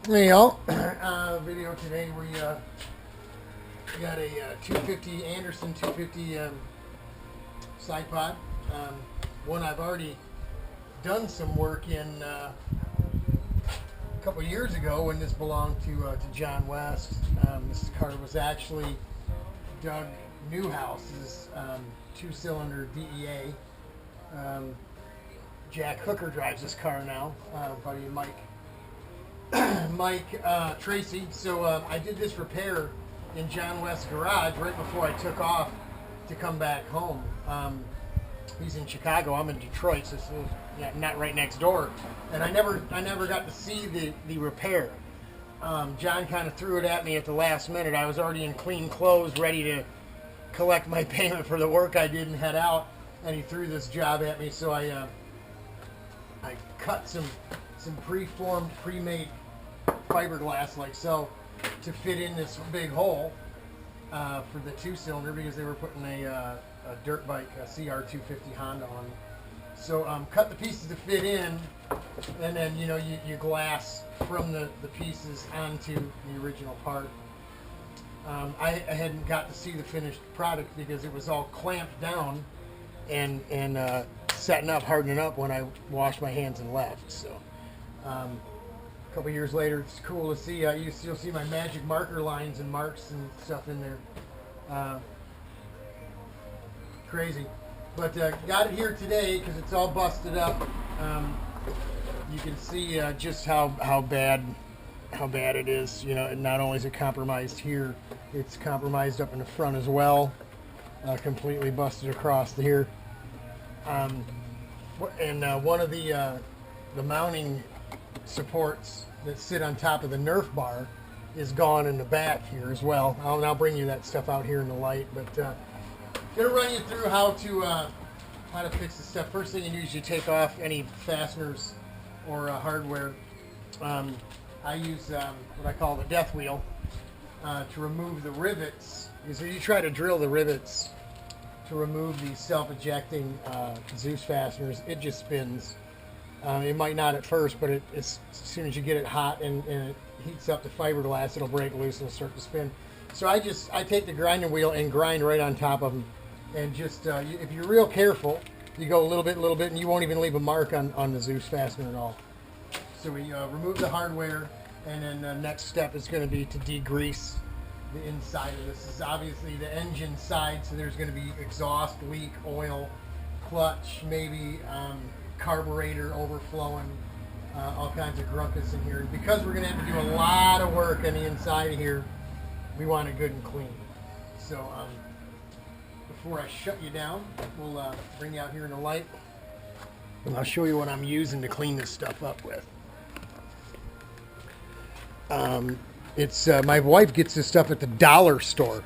Hey y'all, video today we got a 250 Anderson 250 side pod. One I've already done some work in a couple years ago when this belonged to John West. This car was actually Doug Newhouse's two-cylinder DEA. Jack Hooker drives this car now, buddy Mike Tracy. So I did this repair in John West's garage right before I took off to come back home. He's in Chicago. I'm in Detroit, so it's not right next door. And I never got to see the repair. John kind of threw it at me at the last minute. I was already in clean clothes, ready to collect my payment for the work I did and head out. And he threw this job at me, so I cut some pre-formed, pre-made fiberglass like so to fit in this big hole for the two-cylinder because they were putting a dirt bike, a CR250 Honda on. So cut the pieces to fit in, and then you glass from the pieces onto the original part. I hadn't got to see the finished product because it was all clamped down and setting up, hardening up when I washed my hands and left. So a couple years later, it's cool to see. You'll see my magic marker lines and marks and stuff in there. Crazy, but got it here today because it's all busted up. You can see just how bad it is. Not only is it compromised here, it's compromised up in the front as well. Completely busted across here. And one of the mounting supports that sit on top of the Nerf bar is gone in the back here as well. I'll bring you that stuff out here in the light, but gonna run you through how to fix this stuff. First thing you do is you take off any fasteners or hardware. I use what I call the death wheel to remove the rivets. So you try to drill the rivets to remove these self-ejecting Zeus fasteners. It just spins. It might not at first, but as soon as you get it hot and it heats up the fiberglass, it'll break loose and start to spin. So I take the grinding wheel and grind right on top of them. And just, if you're real careful, you go a little bit, and you won't even leave a mark on the Zeus fastener at all. So we remove the hardware, and then the next step is going to be to degrease the inside of this. This is obviously the engine side, so there's going to be exhaust leak, oil, clutch, maybe carburetor overflowing, all kinds of grunkus in here. And because we're going to have to do a lot of work on the inside of here, we want it good and clean. So before I shut you down, we'll bring you out here in the light, and I'll show you what I'm using to clean this stuff up with. It's my wife gets this stuff at the dollar store.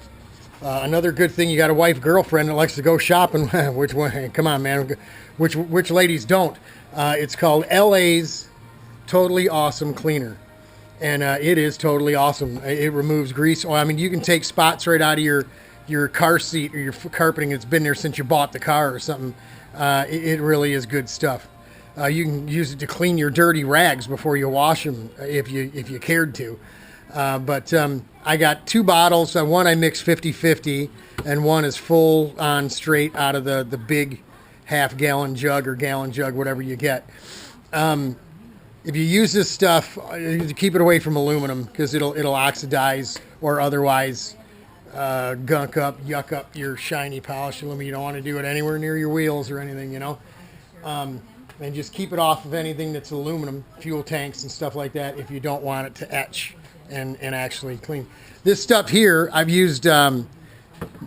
Another good thing, you got a wife, girlfriend that likes to go shopping. Which one? Come on, man. Which ladies don't? It's called LA's Totally Awesome Cleaner, and it is totally awesome. It removes grease. I mean, you can take spots right out of your car seat or your carpeting that's been there since you bought the car or something. It really is good stuff. You can use it to clean your dirty rags before you wash them if you cared to. But I got 2 bottles. One I mix 50-50, and one is full on straight out of the big half-gallon jug or gallon jug, whatever you get. If you use this stuff, keep it away from aluminum because it'll oxidize or otherwise gunk up, yuck up your shiny polished aluminum. You don't want to do it anywhere near your wheels or anything, and just keep it off of anything that's aluminum, fuel tanks and stuff like that, if you don't want it to etch and actually clean. This stuff here, I've used a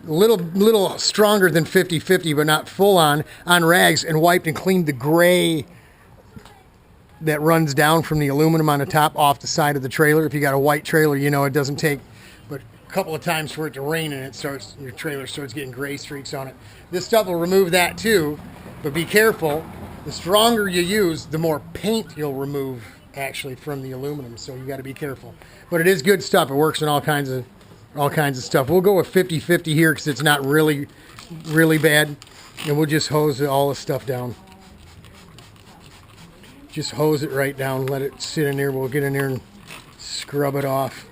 little stronger than 50-50, but not full on rags, and wiped and cleaned the gray that runs down from the aluminum on the top off the side of the trailer. If you got a white trailer, it doesn't take but a couple of times for it to rain and your trailer starts getting gray streaks on it. This stuff will remove that too, but be careful. The stronger you use, the more paint you'll remove actually from the aluminum, so you got to be careful. But it is good stuff. It works in all kinds of stuff. We'll go with 50-50 here because it's not really bad, and we'll just hose all the stuff down. Just hose it right down, let it sit in there. We'll get in there and scrub it off.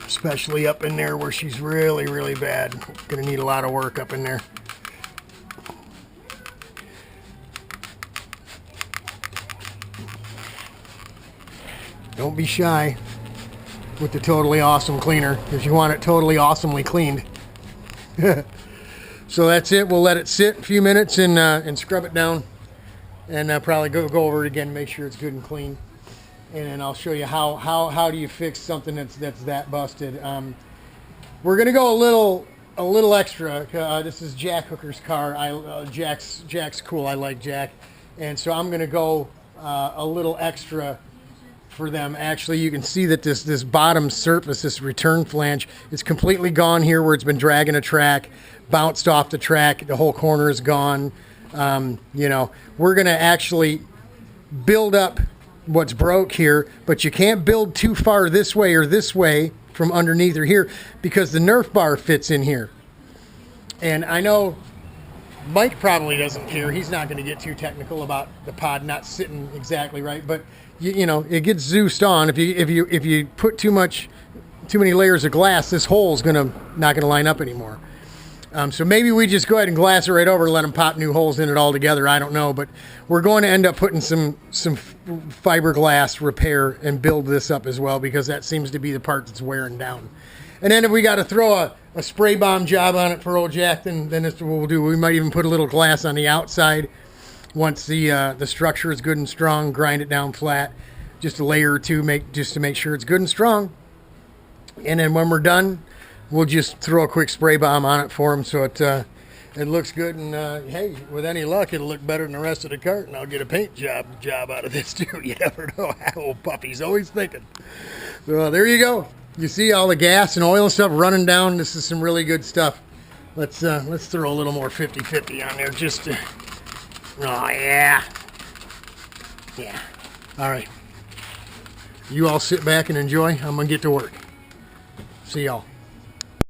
Especially up in there where she's really, really bad. Gonna need a lot of work up in there. Don't be shy with the Totally Awesome cleaner, because you want it totally awesomely cleaned. So that's it. We'll let it sit a few minutes and scrub it down, and probably go over it again, make sure it's good and clean. And then I'll show you how do you fix something that's that busted. We're gonna go a little extra. This is Jack Hooker's car. Jack's cool. I like Jack, and so I'm gonna go a little extra for them. Actually, you can see that this bottom surface, this return flange, is completely gone here where it's been dragging a track, bounced off the track. The whole corner is gone. You know, we're gonna actually build up what's broke here, but you can't build too far this way or this way from underneath or here, because the Nerf bar fits in here. And I know Mike probably doesn't care. He's not going to get too technical about the pod not sitting exactly right, but you know, it gets Zeused on. If you put too many layers of glass, this hole's not gonna line up anymore. So maybe we just go ahead and glass it right over and let them pop new holes in it all together. I don't know, but we're going to end up putting some fiberglass repair and build this up as well, because that seems to be the part that's wearing down. And then if we got to throw a spray bomb job on it for old Jack, then that's what we'll do. We might even put a little glass on the outside once the structure is good and strong. Grind it down flat, just a layer or two, just to make sure it's good and strong. And then when we're done, we'll just throw a quick spray bomb on it for them, so it looks good. And hey, with any luck, it'll look better than the rest of the cart, and I'll get a paint job out of this too. You never know. That old puppy's always thinking. So there you go. You see all the gas and oil and stuff running down. This is some really good stuff. Let's throw a little more 50-50 on there, just to, oh yeah. All right. You all sit back and enjoy. I'm gonna get to work. See y'all.